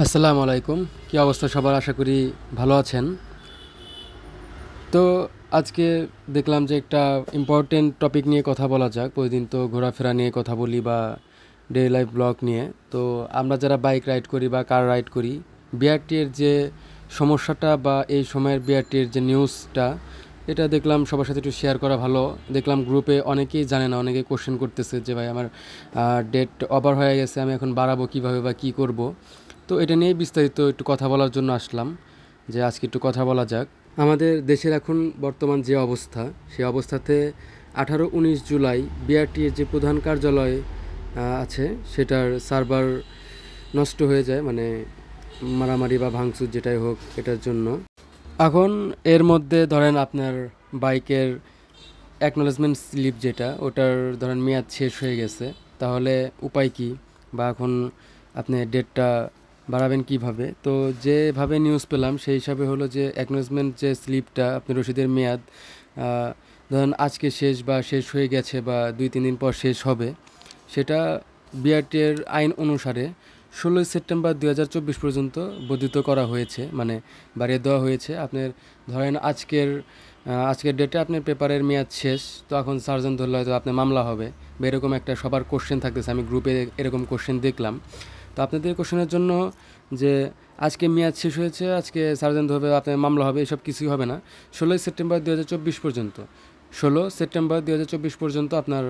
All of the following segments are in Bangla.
আসসালামু আলাইকুম। কি অবস্থা সবার? আশা করি ভালো আছেন। তো আজকে দেখলাম যে একটা ইম্পর্টেন্ট টপিক নিয়ে কথা বলা যাক। প্রতিদিন তো ঘোরাফেরা নিয়ে কথা বলি বা ডেইলি লাইফ ব্লগ নিয়ে। তো আমরা যারা বাইক রাইড করি বা কার রাইড করি, বিআরটি এর যে সমস্যাটা বা এই সময়ের বিআরটি এর যে নিউজটা, এটা দেখলাম সবার সাথে একটু শেয়ার করা ভালো। দেখলাম গ্রুপে অনেকেই জানে না, অনেকেই কোশ্চেন করতেছে যে ভাই আমার ডেট ওভার হয়ে গেছে, আমি এখন বাড়াবো কীভাবে বা কী করব। তো এটা নিয়ে বিস্তারিত একটু কথা বলার জন্য আসলাম, যে আজকে একটু কথা বলা যাক। আমাদের দেশের এখন বর্তমান যে অবস্থা, সেই অবস্থাতে 18-19 জুলাই বিআরটি এর যে প্রধান কার্যালয় আছে, সেটার সার্ভার নষ্ট হয়ে যায়, মানে মারামারি বা ভাঙচুর যেটাই হোক এটার জন্য। এখন এর মধ্যে ধরেন আপনার বাইকের অ্যাকনোলেজমেন্ট স্লিপ যেটা, ওটার ধরেন মেয়াদ শেষ হয়ে গেছে, তাহলে উপায় কি? বা এখন আপনি ডেটটা বাড়াবেন কিভাবে? তো যেভাবে নিউজ পেলাম সেই হিসাবে হলো যে অ্যাকনোলেজমেন্ট যে স্লিপটা, আপনি রসিদের মেয়াদ ধরেন আজকে শেষ বা শেষ হয়ে গেছে বা 2-3 দিন পর শেষ হবে, সেটা বিআরটি এর আইন অনুসারে 16 সেপ্টেম্বর 2024 পর্যন্ত বর্ধিত করা হয়েছে, মানে বাড়িয়ে দেওয়া হয়েছে। আপনার ধরেন আজকের ডেটে আপনার পেপারের মেয়াদ শেষ, তো এখন সার্জন ধরলে হয়তো আপনার মামলা হবে বা এরকম একটা সবার কোশ্চেন থাকতেছে। আমি গ্রুপে এরকম কোশ্চেন দেখলাম। তো আপনাদের কোশ্চেনের জন্য যে আজকে মেয়াদ শেষ হয়েছে, আজকে সার্জন ধরবে, আপনার মামলা হবে, এসব কিছুই হবে না। 16 সেপ্টেম্বর 2024 পর্যন্ত 16 সেপ্টেম্বর 2024 পর্যন্ত আপনার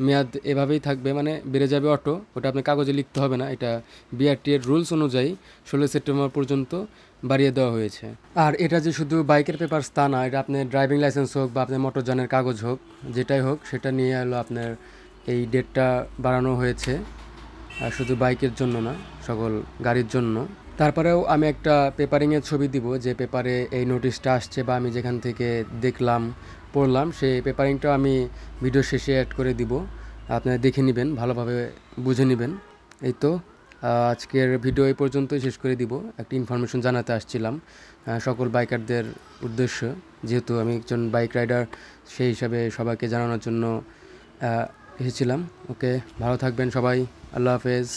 মেয়াদ এভাবেই থাকবে, মানে বেড়ে যাবে অটো। ওটা আপনি কাগজে লিখতে হবে না, এটা বিআরটি এর রুলস অনুযায়ী 16 সেপ্টেম্বর পর্যন্ত বাড়িয়ে দেওয়া হয়েছে। আর এটা যে শুধু বাইকের পেপারস তা না, এটা আপনার ড্রাইভিং লাইসেন্স হোক বা আপনার মোটরযানের কাগজ হোক, যেটাই হোক, সেটা নিয়ে হলো আপনার এই ডেটটা বাড়ানো হয়েছে। আর শুধু বাইকের জন্য না, সকল গাড়ির জন্য। তারপরেও আমি একটা পেপারিংয়ের ছবি দিব, যে পেপারে এই নোটিশটা আসছে বা আমি যেখান থেকে দেখলাম, পড়লাম, সেই পেপারিংটা আমি ভিডিও শেষে অ্যাড করে দিব। আপনারা দেখে নেবেন, ভালোভাবে বুঝে নেবেন। এই তো আজকের ভিডিও এই পর্যন্তই শেষ করে দিব। একটা ইনফরমেশন জানাতে আসছিলাম সকল বাইকারদের উদ্দেশ্য, যেহেতু আমি একজন বাইক রাইডার, সেই হিসাবে সবাইকে জানানোর জন্য এসেছিলাম। ওকে, ভালো থাকবেন সবাই। আল্লাহ হাফেজ।